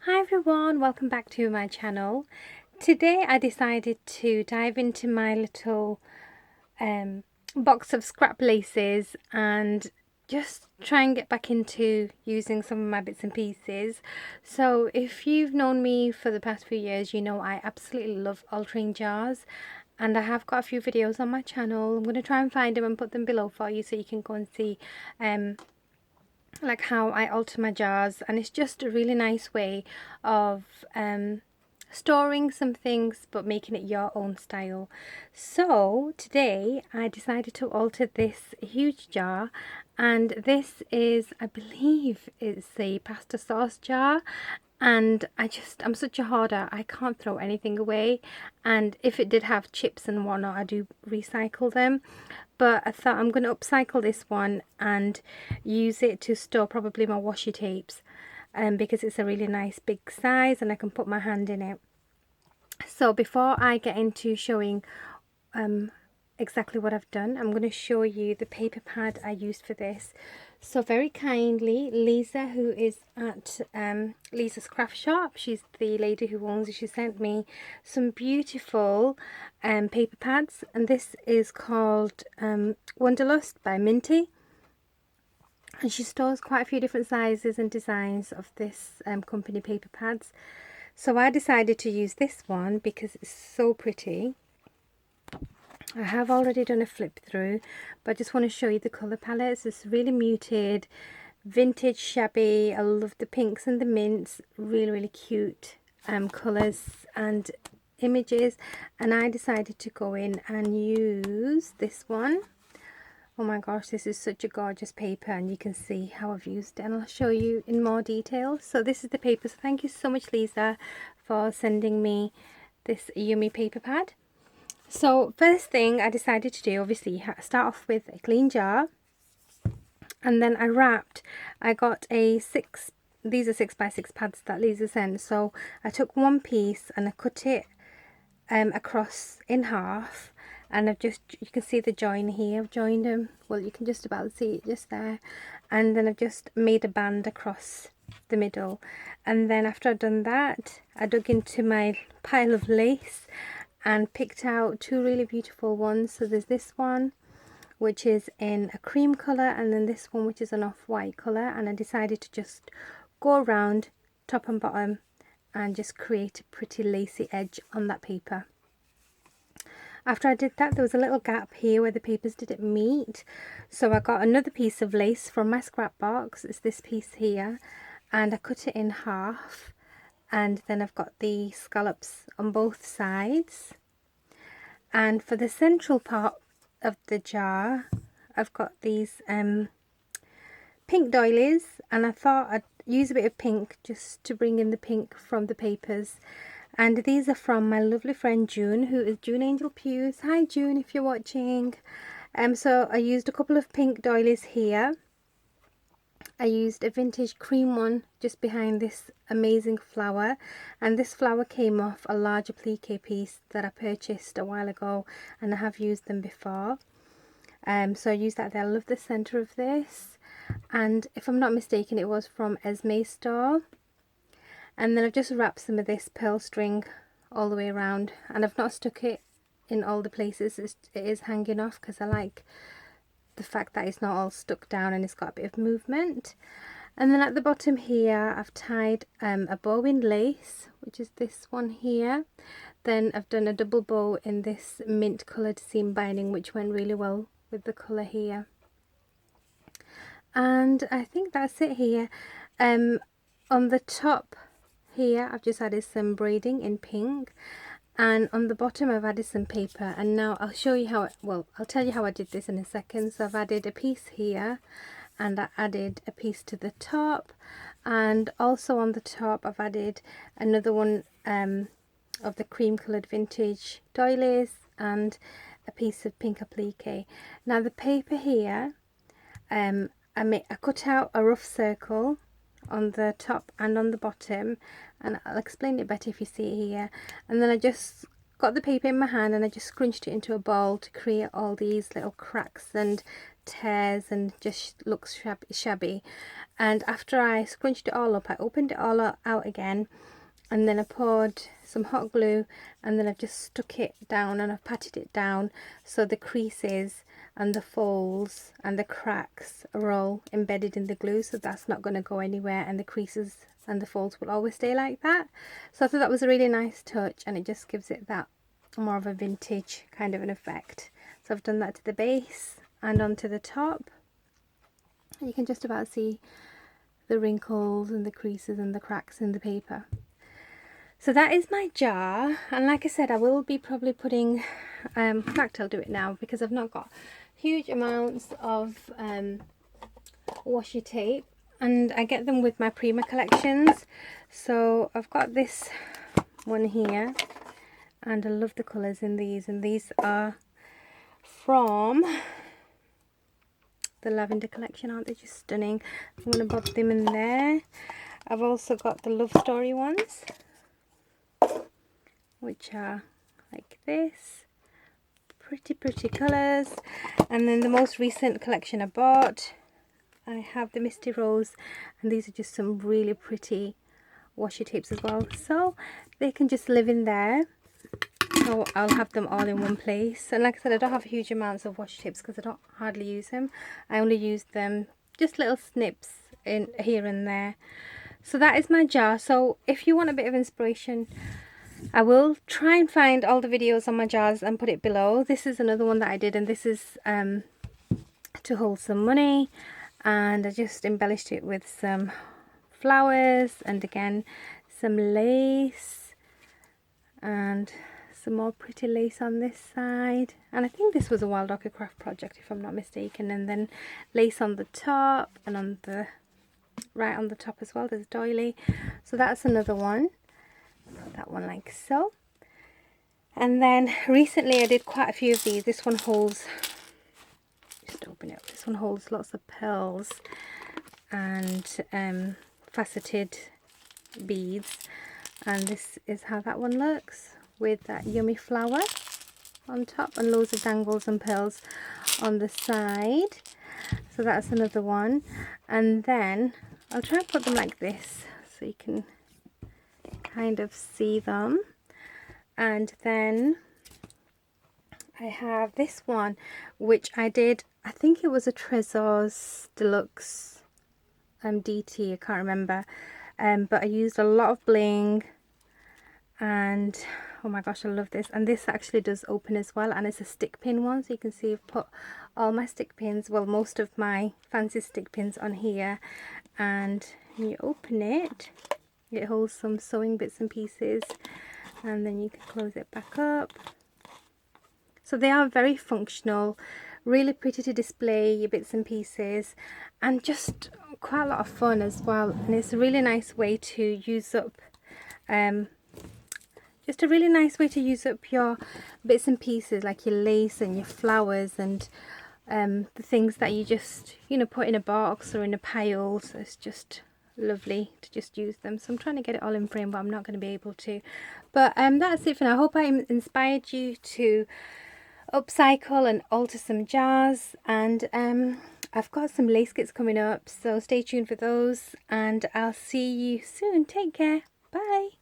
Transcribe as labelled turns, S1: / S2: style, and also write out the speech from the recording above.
S1: Hi everyone, welcome back to my channel. Today I decided to dive into my little box of scrap laces and just try and get back into using some of my bits and pieces. So if you've known me for the past few years, you know I absolutely love altering jars, and I have got a few videos on my channel. I'm going to try and find them and put them below for you so you can go and see like how I alter my jars, and it's just a really nice way of storing some things but making it your own style. So today I decided to alter this huge jar, and this is, I believe it's a pasta sauce jar, and I'm such a hoarder, I can't throw anything away, and if it did have chips and whatnot I do recycle them, but I thought I'm going to upcycle this one and use it to store probably my washi tapes, because it's a really nice big size and I can put my hand in it. So before I get into showing exactly what I've done, I'm going to show you the paper pad I used for this. So very kindly, Lisa, who is at Lisa's Craft Shop, she's the lady who owns it, she sent me some beautiful paper pads, and this is called Wanderlust by Minty, and she stores quite a few different sizes and designs of this company paper pads. So I decided to use this one because it's so pretty. I have already done a flip through, but I just want to show you the colour palettes. It's really muted, vintage shabby. I love the pinks and the mints, really cute colours and images. And I decided to go in and use this one. Oh my gosh, this is such a gorgeous paper, and you can see how I've used it, and I'll show you in more detail. So this is the paper. So thank you so much, Lisa, for sending me this yummy paper pad. So first thing I decided to do, obviously, start off with a clean jar, and then I got these are 6x6 pads that Lisa sent. So I took one piece and I cut it across in half, and you can see the join here, I've joined them, well you can just about see it just there, and then I've just made a band across the middle. And then after I've done that, I dug into my pile of lace and picked out two really beautiful ones. So there's this one which is in a cream colour, and then this one which is an off-white colour, and I decided to just go around top and bottom and just create a pretty lacy edge on that paper. After I did that, there was a little gap here where the papers didn't meet, so I got another piece of lace from my scrap box. It's this piece here, and I cut it in half, and then I've got the scallops on both sides. And for the central part of the jar, I've got these pink doilies, and I thought I'd use a bit of pink just to bring in the pink from the papers. And these are from my lovely friend June, who is June Angel Pews. Hi June, if you're watching. So I used a couple of pink doilies here. I used a vintage cream one just behind this amazing flower, and this flower came off a large applique piece that I purchased a while ago, and I have used them before. So I used that there. I love the centre of this, and if I'm not mistaken it was from Esme's store. And then I've just wrapped some of this pearl string all the way around, and I've not stuck it in all the places it is hanging off, because I like the fact that it's not all stuck down and it's got a bit of movement. And then at the bottom here I've tied a bow in lace, which is this one here. Then I've done a double bow in this mint coloured seam binding, which went really well with the colour here. And I think that's it here. On the top here I've just added some braiding in pink, and on the bottom I've added some paper. And now I'll show you how I'll tell you how I did this in a second. So I've added a piece here, and I added a piece to the top, and also on the top I've added another one of the cream coloured vintage doilies and a piece of pink applique. Now the paper here, I cut out a rough circle on the top and on the bottom, and I'll explain it better if you see it here. And then I just got the paper in my hand and I just scrunched it into a ball to create all these little cracks and tears and just looks shabby. And after I scrunched it all up, I opened it all out again, and then I poured some hot glue, and then I've just stuck it down and I've patted it down so the creases and the folds and the cracks are all embedded in the glue, so that's not going to go anywhere, and the creases and the folds will always stay like that. So I thought that was a really nice touch, and it just gives it that more of a vintage kind of an effect. So I've done that to the base and onto the top. You can just about see the wrinkles and the creases and the cracks in the paper. So that is my jar, and like I said, I will be probably putting, in fact I'll do it now because I've not got huge amounts of washi tape, and I get them with my Prima collections. So I've got this one here, and I love the colours in these, and these are from the lavender collection. Aren't they just stunning? I'm going to bob them in there. I've also got the love story ones, which are like this, pretty colours. And then the most recent collection I bought, I have the Misty Rose, and these are just some really pretty washi tapes as well, so they can just live in there. So I'll have them all in one place. And like I said, I don't have huge amounts of washi tapes because I don't hardly use them. I only use them just little snips in here and there. So that is my jar. So if you want a bit of inspiration, I will try and find all the videos on my jars and put it below. This is another one that I did, and this is to hold some money, and I just embellished it with some flowers and again some lace and some more pretty lace on this side, and I think this was a Wild Orchid Craft project if I'm not mistaken, and then lace on the top, and on the right on the top as well there's doily. So that's another one. Put that one like so. And then recently I did quite a few of these. This one holds, just open it up, this one holds lots of pearls and faceted beads, and this is how that one looks with that yummy flower on top and loads of dangles and pearls on the side. So that's another one. And then I'll try and put them like this so you can kind of see them. And then I have this one, which I did, I think it was a Trésors Deluxe DT, I can't remember, but I used a lot of bling, and oh my gosh, I love this. And this actually does open as well, and it's a stick pin one, so you can see I've put all my stick pins, well, most of my fancy stick pins on here, and when you open it, it holds some sewing bits and pieces, and then you can close it back up. So they are very functional, really pretty to display your bits and pieces, and just quite a lot of fun as well. And it's a really nice way to use up just a really nice way to use up your bits and pieces, like your lace and your flowers and the things that you just, you know, put in a box or in a pile. So it's just lovely to just use them. So I'm trying to get it all in frame, but I'm not going to be able to. But that's it for now. I hope I inspired you to upcycle and alter some jars, and I've got some lace kits coming up, so stay tuned for those, and I'll see you soon. Take care. Bye.